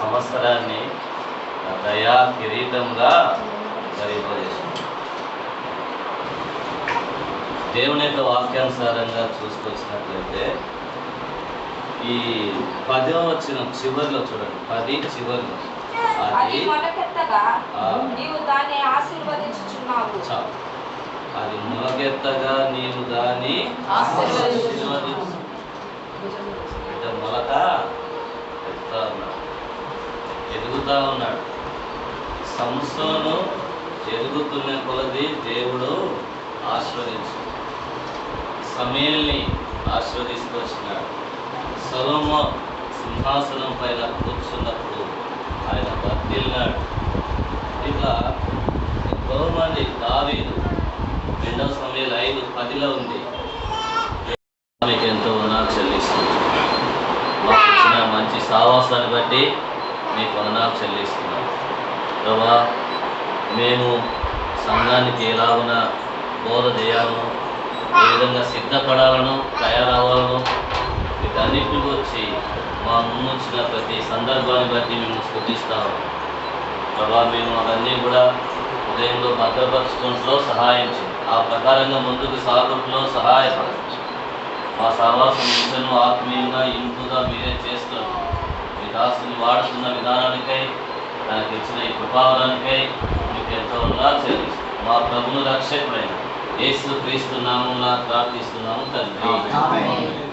సంవత్సరాన్ని దయా కిరీటంగా ధరింపజేసింది. దేవుని యొక్క వాక్యానుసారంగా చూసుకొచ్చినట్లయితే ఈ 10వ వచనం చివరిలో చూడండి, 10 చివరిలో అది మొలకెత్తగా నీవు దాన్ని ఆశీర్వదించుచున్నావు. అది మొలకెత్తగా నీవు దాన్ని ఆశీర్వదించు. అంటే మొలక ఎత్తుతా ఉన్నాడు, ఎదుగుతా ఉన్నాడు. సంసోను ఎదుగుతున్న కొలది దేవుడు ఆశీర్వదించు, సమయల్ని ఆశీర్వదించుకొచ్చినాడు. సొలొమోను సింహాసనం పైన కూర్చున్నప్పుడు ఆయన వర్ధిల్లాడు. ఇట్లా ఎంతో మంది, దావీదు 2 సమయాలు 5:10 ఉంది. మీకు ఎంతో వందనాలు చెల్లిస్తున్నాను. మాకు ఇచ్చిన మంచి సావాసాన్ని బట్టి మీకు వందనాలు చెల్లిస్తున్నాను ప్రభా. మేము సంఘానికి ఎలాగున బోధ చేయాలను, ఏ విధంగా సిద్ధపడాలను, తయారవ్వాలను, వీటన్నిటిని వచ్చి మా ముందుంచిన ప్రతి సందర్భాన్ని బట్టి మేము స్తుతిస్తాము ప్రభా. మేము అవన్నీ కూడా ఉదయంలో భద్రపరచుకుంటూ సహాయం చేయండి. ఆ ప్రకారంగా ముందుకు సాగుట్లో సహాయపడండి. మా సహవాసం మిషన్ను ఆత్మీయంగా ఇంపుగా మీరే చేస్తారు. మీ దాసుని వాడుతున్న విధానానికై, దానికి ఇచ్చిన ఈ కృపావరానికై మీకు ఎంతో వందనాలు చెల్లిస్తాం. మా ప్రభువును రక్షకుడైన యేసు క్రీస్తు నామమున ప్రార్థిస్తున్నాము తండ్రి.